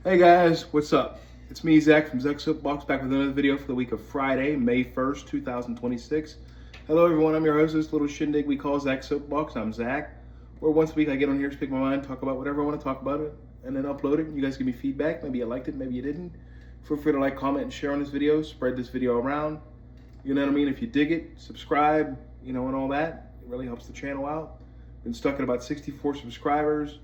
Hey guys, what's up? It's me, Zach from Zach's Soapbox, back with another video for the week of Friday, May 1st, 2026. Hello everyone, I'm your host of this little shindig we call Zach's Soapbox. I'm Zach, where once a week I get on here, speak my mind, talk about whatever I want to talk about it, and then upload it. You guys give me feedback, maybe you liked it, maybe you didn't. Feel free to like, comment, and share on this video, spread this video around. You know what I mean? If you dig it, subscribe, and all that. It really helps the channel out. Been stuck at about 64 subscribers.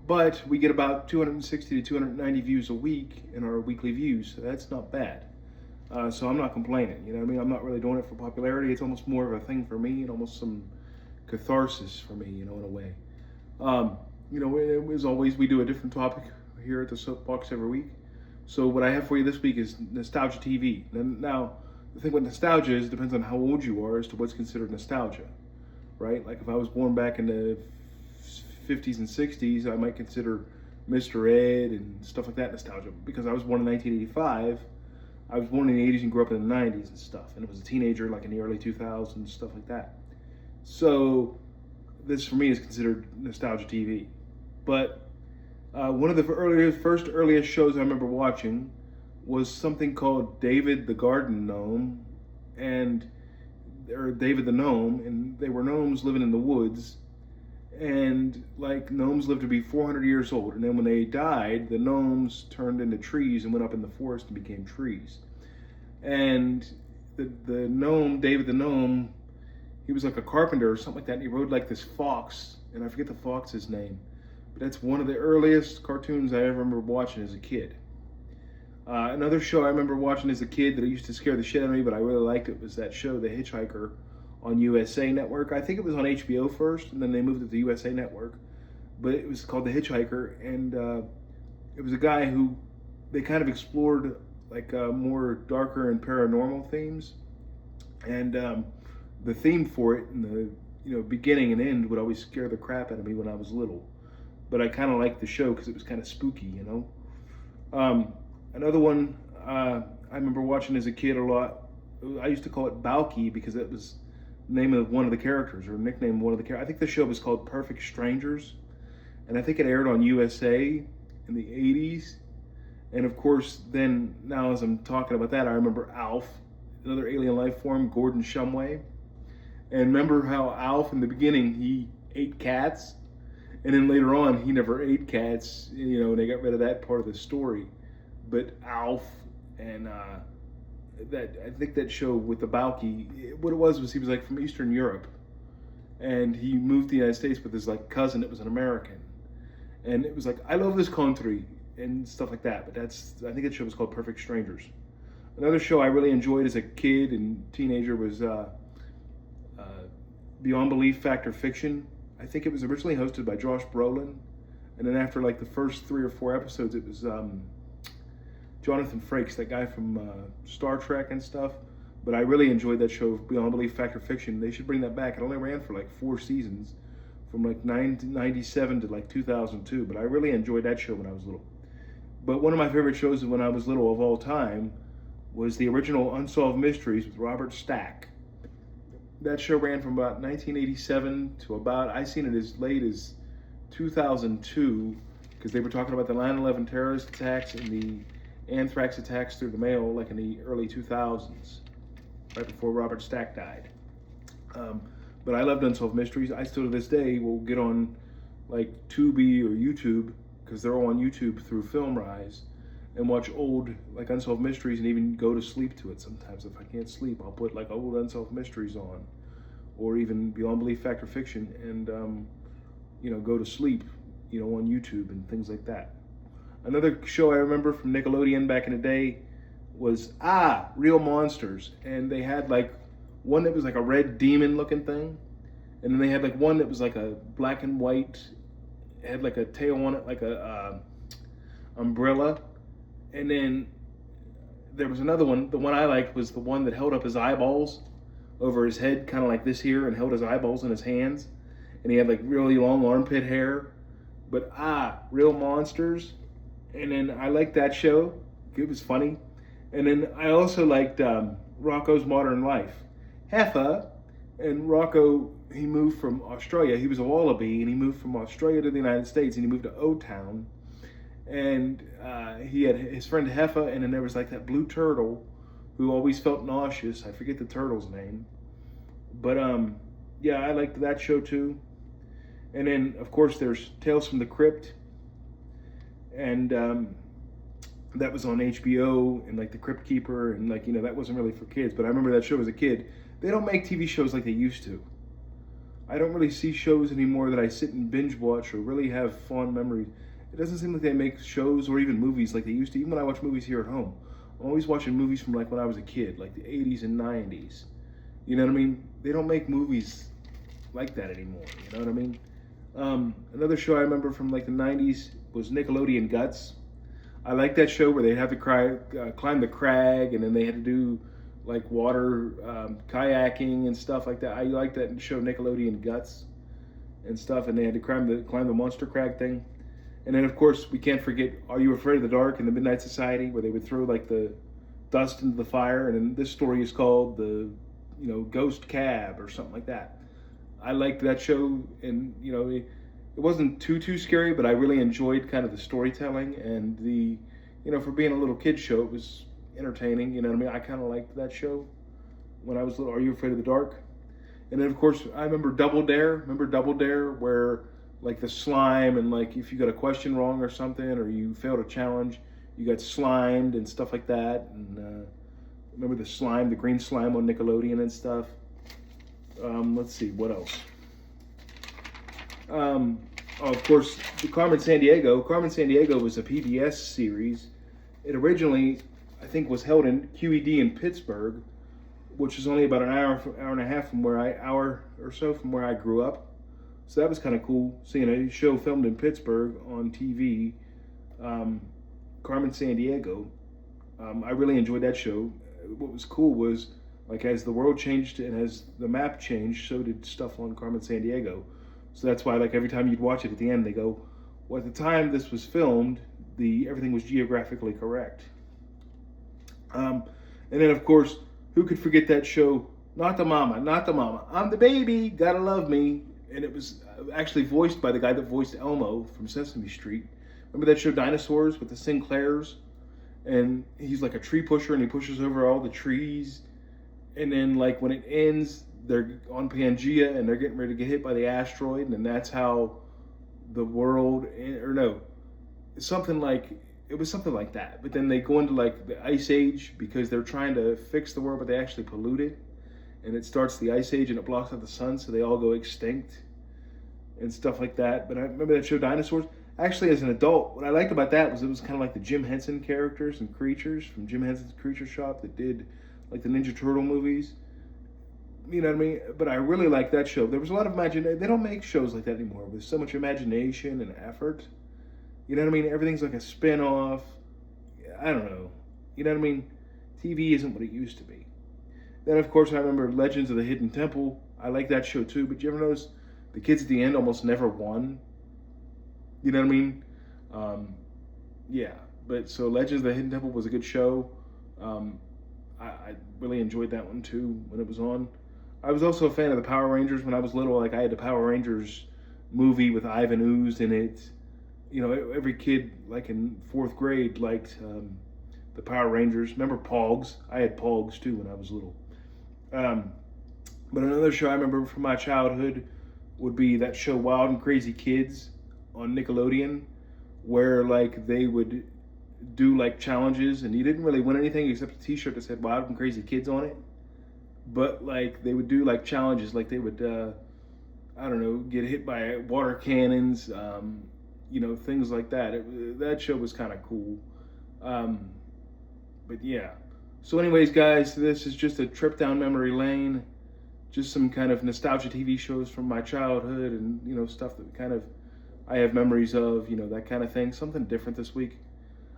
But we get about 260 to 290 views a week in our weekly views, so that's not bad. So I'm not complaining, you know what I mean? I'm not really doing it for popularity. It's almost more of a thing for me and almost some catharsis for me, in a way. As always, we do a different topic here at the Soapbox every week. So what I have for you this week is nostalgia TV. Now, the thing with nostalgia is it depends on how old you are as to what's considered nostalgia, right? Like if I was born back in the 50s and 60s, I might consider Mr. Ed and stuff like that nostalgia. Because I was born in 1985, I was born in the 80s and grew up in the 90s and stuff. And I was a teenager like in the early 2000s, stuff like that. So this for me is considered nostalgia TV. But one of the earliest shows I remember watching was something called David the Garden Gnome, or David the Gnome, and they were gnomes living in the woods. And like gnomes lived to be 400 years old, and then when they died, the gnomes turned into trees and went up in the forest and became trees. And the gnome, David the Gnome, he was like a carpenter or something like that, and he rode like this fox, and I forget the fox's name, but that's one of the earliest cartoons I ever remember watching as a kid. Another show I remember watching as a kid that used to scare the shit out of me, but I really liked it, was that show, The Hitchhiker, on USA Network. I think it was on HBO first, and then they moved it to USA Network. But it was called The Hitchhiker, and it was a guy who they kind of explored like more darker and paranormal themes. And the theme for it, and the beginning and end, would always scare the crap out of me when I was little. But I kind of liked the show because it was kind of spooky, Another one I remember watching as a kid a lot. I used to call it Balky because it was name of one of the characters, or nickname of one of the characters. I think the show was called Perfect Strangers, and I think it aired on USA in the 80s. And of course, then, now as I'm talking about that, I remember Alf, another alien life form, Gordon Shumway. And remember how Alf, in the beginning, he ate cats, and then later on, he never ate cats, and they got rid of that part of the story. But Alf and I think that show with the Balky, what it was he was like from Eastern Europe, and he moved to the United States with his like cousin that was an American, and it was like, I love this country and stuff like that. But I think that show was called Perfect Strangers. Another show I really enjoyed as a kid and teenager was Beyond Belief, Fact or Fiction. I think it was originally hosted by Josh Brolin, and then after like the first 3 or 4 episodes, it was Jonathan Frakes, that guy from Star Trek and stuff. But I really enjoyed that show, Beyond Belief, Fact or Fiction. They should bring that back. It only ran for like 4 seasons, from like 1997 to like 2002. But I really enjoyed that show when I was little. But one of my favorite shows when I was little of all time was the original Unsolved Mysteries with Robert Stack. That show ran from about 1987 to about, I seen it as late as 2002, because they were talking about the 9/11 terrorist attacks and the anthrax attacks through the mail, like in the early 2000s, right before Robert Stack died. But I loved Unsolved Mysteries. I still to this day will get on like Tubi or YouTube, because they're all on YouTube through FilmRise, and watch old like Unsolved Mysteries, and even go to sleep to it sometimes. If I can't sleep, I'll put like old Unsolved Mysteries on, or even Beyond Belief, Fact or Fiction, and go to sleep, on YouTube and things like that. Another show I remember from Nickelodeon back in the day was Real Monsters. And they had like one that was like a red demon looking thing. And then they had like one that was like a black and white, had like a tail on it, like a umbrella. And then there was another one. The one I liked was the one that held up his eyeballs over his head, kind of like this here, and held his eyeballs in his hands. And he had like really long armpit hair. But Real Monsters. And then I liked that show. It was funny. And then I also liked Rocko's Modern Life. Heffa. And Rocco, he moved from Australia. He was a wallaby, and he moved from Australia to the United States, and he moved to O-Town. and he had his friend Heffa, and then there was like that blue turtle who always felt nauseous. I forget the turtle's name, but yeah, I liked that show too. And then of course there's Tales from the Crypt, and that was on HBO, and like The Crypt Keeper, and like, you know, that wasn't really for kids, but I remember that show as a kid. They don't make TV shows like they used to. I don't really see shows anymore that I sit and binge watch or really have fond memories. It doesn't seem like they make shows or even movies like they used to. Even when I watch movies here at home, I'm always watching movies from like when I was a kid, like the 80s and 90s. You know what I mean? They don't make movies like that anymore. You know what I mean? Another show I remember from like the 90s was Nickelodeon Guts. I like that show where they'd have to climb the crag, and then they had to do like water kayaking and stuff like that. I like that show Nickelodeon Guts and stuff, and they had to climb the monster crag thing. And then of course we can't forget Are You Afraid of the Dark and the Midnight Society, where they would throw like the dust into the fire. And then this story is called the, you know, Ghost Cab or something like that. I liked that show, and you know, it wasn't too scary, but I really enjoyed kind of the storytelling and the, you know, for being a little kid show, it was entertaining. You know what I mean? I kind of liked that show when I was little. Are You Afraid of the Dark? And then of course I remember Double Dare. Remember Double Dare, where like the slime, and like if you got a question wrong or something, or you failed a challenge, you got slimed and stuff like that. And remember the slime, the green slime on Nickelodeon and stuff. Let's see, what else? Oh, of course, the Carmen Sandiego. Carmen Sandiego was a PBS series. It originally, I think, was held in QED in Pittsburgh, which is only about an hour and a half from hour or so from where I grew up. So that was kind of cool, seeing a show filmed in Pittsburgh on TV. Carmen Sandiego. I really enjoyed that show. What was cool was, like, as the world changed and as the map changed, so did stuff on Carmen Sandiego. So that's why, like, every time you'd watch it at the end, they go, well, at the time this was filmed, everything was geographically correct. And then, of course, who could forget that show? Not the Mama, Not the Mama. I'm the baby, gotta love me. And it was actually voiced by the guy that voiced Elmo from Sesame Street. Remember that show Dinosaurs with the Sinclairs? And he's like a tree pusher, and he pushes over all the trees. And then, like, when it ends, they're on Pangea, and they're getting ready to get hit by the asteroid, and that's how the world, or no, it was something like that. But then they go into like the Ice Age, because they're trying to fix the world, but they actually pollute it, and it starts the Ice Age, and it blocks out the sun, so they all go extinct and stuff like that. But I remember that show Dinosaurs. Actually, as an adult, what I liked about that was it was kind of like the Jim Henson characters and creatures from Jim Henson's Creature Shop that did like the Ninja Turtle movies. You know what I mean? But I really liked that show. There was a lot of imagination. They don't make shows like that anymore with so much imagination and effort. You know what I mean? Everything's like a spin-off. I don't know. You know what I mean? TV isn't what it used to be. Then, of course, I remember Legends of the Hidden Temple. I like that show too. But you ever notice the kids at the end almost never won? You know what I mean? Yeah. But so Legends of the Hidden Temple was a good show. I really enjoyed that one too when it was on. I was also a fan of the Power Rangers when I was little. Like, I had the Power Rangers movie with Ivan Ooze in it. You know, every kid, like in 4th grade, liked the Power Rangers. Remember Pogs? I had Pogs too when I was little. But another show I remember from my childhood would be that show Wild and Crazy Kids on Nickelodeon, where like they would do like challenges, and you didn't really win anything except a t-shirt that said Wild and Crazy Kids on it. But like they would do like challenges, like they would I don't know, get hit by water cannons, you know, things like that. That show was kind of cool. But yeah. So anyways, guys, this is just a trip down memory lane. Just some kind of nostalgia TV shows from my childhood, and, you know, stuff that kind of I have memories of, you know, that kind of thing. Something different this week.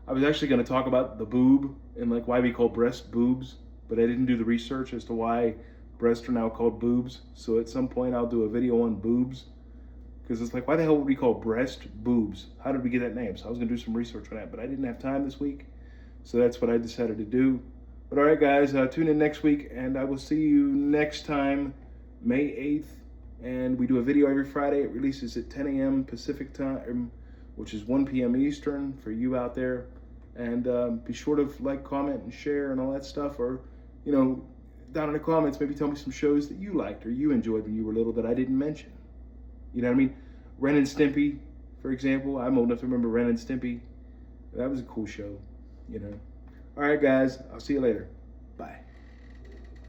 I was actually going to talk about the boob and like why we call breasts boobs, but I didn't do the research as to why breasts are now called boobs. So at some point I'll do a video on boobs, because it's like, why the hell would we call breast boobs? How did we get that name? So I was going to do some research on that, but I didn't have time this week. So that's what I decided to do. But all right, guys, tune in next week, and I will see you next time, May 8th. And we do a video every Friday. It releases at 10 a.m. Pacific time, which is 1 p.m. Eastern for you out there. And be sure to like, comment, and share and all that stuff. Or, you know, down in the comments, maybe tell me some shows that you liked or you enjoyed when you were little that I didn't mention. You know what I mean? Ren and Stimpy, for example. I'm old enough to remember Ren and Stimpy. That was a cool show, you know. All right, guys. I'll see you later. Bye.